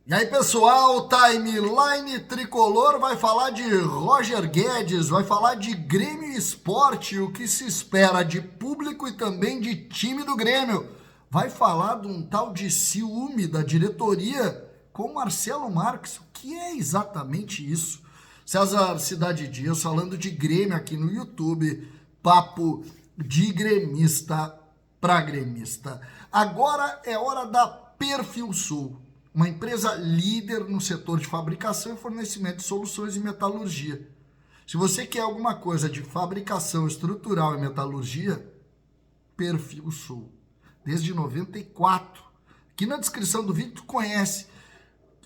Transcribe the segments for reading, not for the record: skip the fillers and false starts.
E aí, pessoal, Timeline Tricolor vai falar de Roger Guedes, vai falar de Grêmio Esporte, o que se espera de público e também de time do Grêmio. Vai falar de um tal de ciúme da diretoria com Marcelo Marques. O que é exatamente isso? César Cidade Dias falando de Grêmio aqui no YouTube, papo de gremista para gremista. Agora é hora da Perfil Sul, uma empresa líder no setor de fabricação e fornecimento de soluções em metalurgia. Se você quer alguma coisa de fabricação estrutural e metalurgia, Perfil Sul. Desde 94. Aqui na descrição do vídeo tu conhece.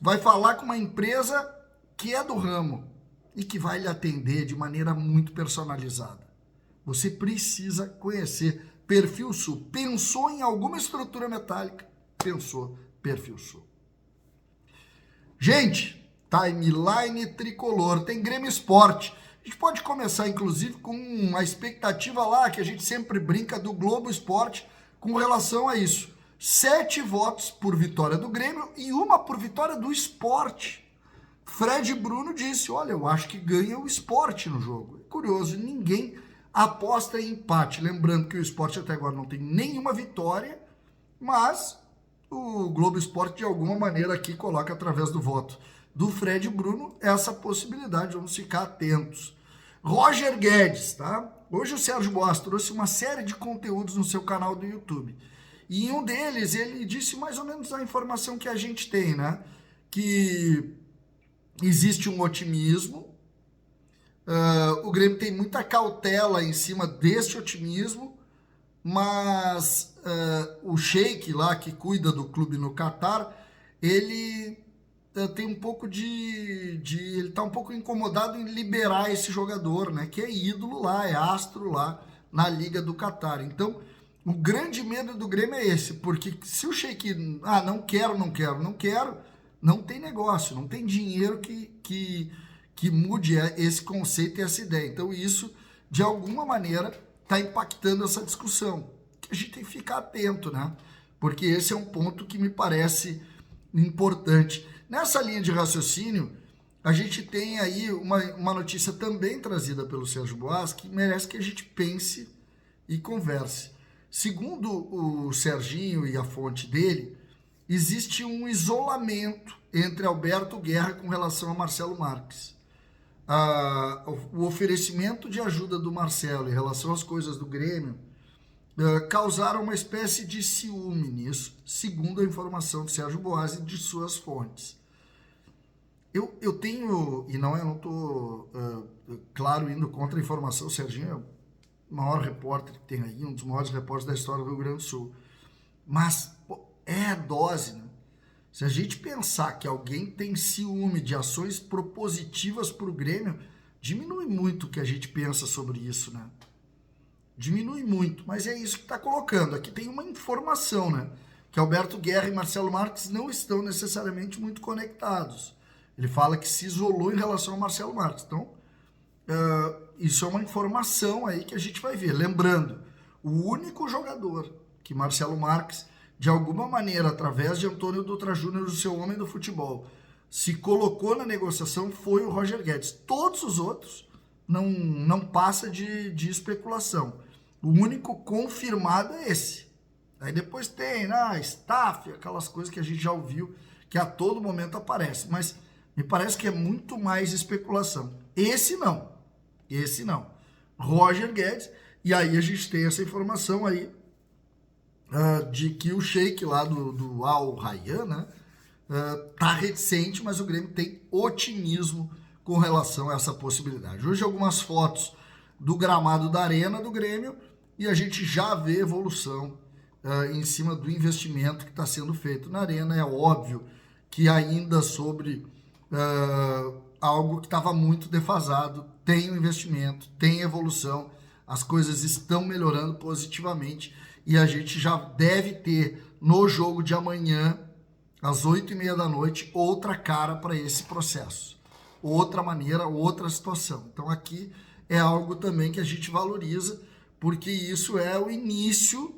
Vai falar com uma empresa que é do ramo e que vai lhe atender de maneira muito personalizada. Você precisa conhecer Perfil Sul. Pensou em alguma estrutura metálica? Pensou Perfil Sul. Gente, Timeline Tricolor, tem Grêmio Esporte. A gente pode começar, inclusive, com uma expectativa lá, que a gente sempre brinca do Globo Esporte com relação a isso. 7 votos por vitória do Grêmio e 1 por vitória do Esporte. Fred Bruno disse, olha, eu acho que ganha o Esporte no jogo. É curioso, ninguém aposta em empate. Lembrando que o Esporte até agora não tem nenhuma vitória, mas o Globo Esporte, de alguma maneira, aqui coloca através do voto do Fred Bruno essa possibilidade. Vamos ficar atentos. Roger Guedes, tá? Hoje o Sérgio Boas trouxe uma série de conteúdos no seu canal do YouTube. E em um deles, ele disse mais ou menos a informação que a gente tem, né? Que existe um otimismo, o Grêmio tem muita cautela em cima deste otimismo, mas o Sheik lá, que cuida do clube no Catar, ele tem um pouco ele está um pouco incomodado em liberar esse jogador, né, que é ídolo lá, é astro lá na Liga do Catar. Então, o grande medo do Grêmio é esse, porque se o Sheik, não quero, não tem negócio, não tem dinheiro que mude esse conceito e essa ideia. Então, isso, de alguma maneira, está impactando essa discussão, que a gente tem que ficar atento, né? Porque esse é um ponto que me parece importante. Nessa linha de raciocínio, a gente tem aí uma notícia também trazida pelo Sérgio Boas, que merece que a gente pense e converse. Segundo o Serginho e a fonte dele, existe um isolamento entre Alberto Guerra com relação a Marcelo Marques. O oferecimento de ajuda do Marcelo em relação às coisas do Grêmio causaram uma espécie de ciúme nisso, segundo a informação de Sérgio Boas e de suas fontes. Eu tenho, e eu não estou, claro, indo contra a informação, o Serginho é o maior repórter que tem aí, um dos maiores repórteres da história do Rio Grande do Sul, mas é a dose, né? Se a gente pensar que alguém tem ciúme de ações propositivas para o Grêmio, diminui muito o que a gente pensa sobre isso, né? Diminui muito, mas é isso que está colocando. Aqui tem uma informação, né? Que Alberto Guerra e Marcelo Marques não estão necessariamente muito conectados. Ele fala que se isolou em relação ao Marcelo Marques. Então, isso é uma informação aí que a gente vai ver. Lembrando, o único jogador que Marcelo Marques, de alguma maneira, através de Antônio Dutra Júnior, o seu homem do futebol, se colocou na negociação foi o Roger Guedes. Todos os outros não passa de especulação. O único confirmado é esse. Aí depois tem, staff, aquelas coisas que a gente já ouviu, que a todo momento aparece. Mas me parece que é muito mais especulação. Esse não. Roger Guedes. E aí a gente tem essa informação aí, de que o Sheik lá do Al Rayyan, né, tá reticente, mas o Grêmio tem otimismo com relação a essa possibilidade. Hoje algumas fotos do gramado da Arena do Grêmio e a gente já vê evolução em cima do investimento que está sendo feito na Arena. É óbvio que ainda sobre algo que estava muito defasado, tem um investimento, tem evolução, as coisas estão melhorando positivamente e a gente já deve ter no jogo de amanhã, às 8h30 da noite, outra cara para esse processo. Outra maneira, outra situação. Então aqui é algo também que a gente valoriza, porque isso é o início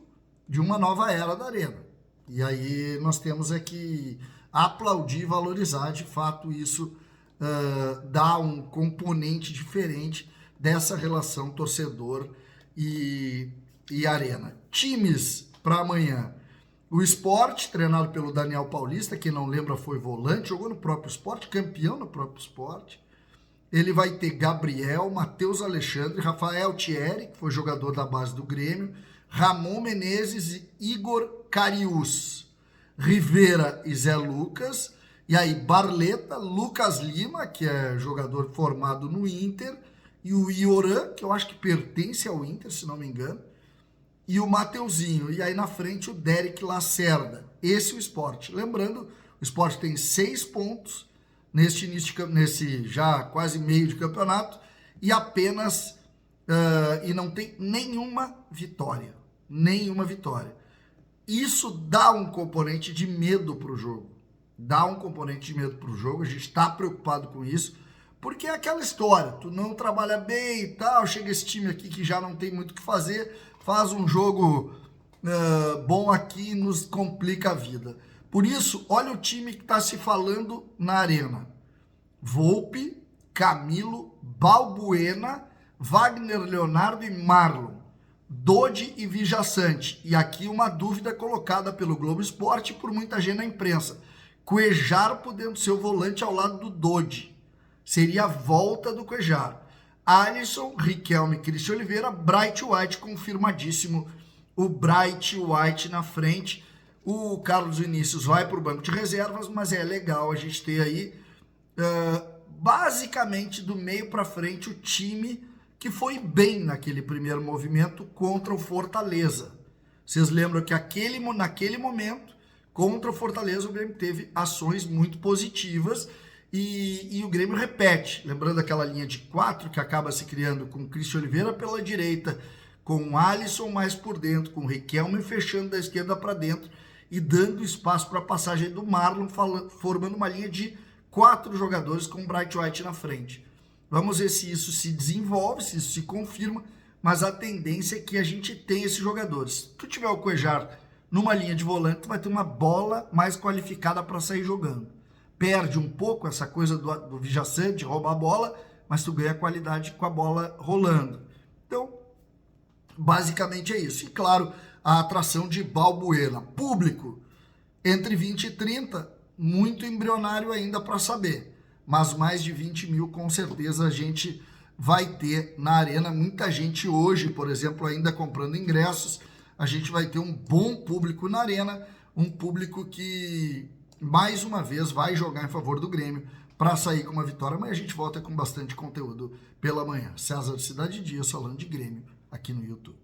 de uma nova era da Arena. E aí nós temos que aplaudir e valorizar. De fato, isso dá um componente diferente dessa relação torcedor e arena. Times para amanhã. O Sport, treinado pelo Daniel Paulista, quem não lembra foi volante, jogou no próprio Sport, campeão no próprio Sport. Ele vai ter Gabriel, Matheus Alexandre, Rafael Thierry, que foi jogador da base do Grêmio, Ramon Menezes e Igor Cariús, Rivera e Zé Lucas, e aí Barleta, Lucas Lima, que é jogador formado no Inter, e o Ioran, que eu acho que pertence ao Inter, se não me engano, e o Mateuzinho, e aí na frente o Derek Lacerda. Esse é o Sport. Lembrando, o Sport tem 6 pontos nesse início, nesse já quase meio de campeonato, e apenas, e não tem nenhuma vitória. Nenhuma vitória. Isso dá um componente de medo para o jogo. Dá um componente de medo para o jogo, a gente está preocupado com isso, porque é aquela história, tu não trabalha bem e tal, chega esse time aqui que já não tem muito o que fazer, faz um jogo bom aqui e nos complica a vida. Por isso, olha o time que está se falando na arena. Volpe, Camilo, Balbuena, Wagner Leonardo e Marlon, Dodi e Vijaçante. E aqui uma dúvida colocada pelo Globo Esporte e por muita gente na imprensa. Cuejar podendo ser o volante ao lado do Dodi. Seria a volta do Cuejar. Alisson, Riquelme, Cristian Oliveira, Bright White, confirmadíssimo. O Bright White na frente. O Carlos Vinícius vai para o banco de reservas, mas é legal a gente ter aí, basicamente, do meio para frente, o time que foi bem naquele primeiro movimento contra o Fortaleza. Vocês lembram que naquele momento, contra o Fortaleza, o Grêmio teve ações muito positivas e o Grêmio repete. Lembrando aquela linha de 4 que acaba se criando com o Cristian Oliveira pela direita, com o Alisson mais por dentro, com o Riquelme fechando da esquerda para dentro e dando espaço para a passagem do Marlon, formando uma linha de 4 jogadores com o Bright White na frente. Vamos ver se isso se desenvolve, se isso se confirma, mas a tendência é que a gente tenha esses jogadores. Se tu tiver o Cuejar numa linha de volante, tu vai ter uma bola mais qualificada para sair jogando. Perde um pouco essa coisa do Vijaçante, rouba a bola, mas tu ganha qualidade com a bola rolando. Então, basicamente é isso. E claro, a atração de Balbuena. Público, entre 20 e 30, muito embrionário ainda para saber. Mas mais de 20 mil com certeza a gente vai ter na arena. Muita gente hoje, por exemplo, ainda comprando ingressos. A gente vai ter um bom público na arena, um público que, mais uma vez, vai jogar em favor do Grêmio para sair com uma vitória. Mas a gente volta com bastante conteúdo pela manhã. César Cidade Dias falando de Grêmio aqui no YouTube.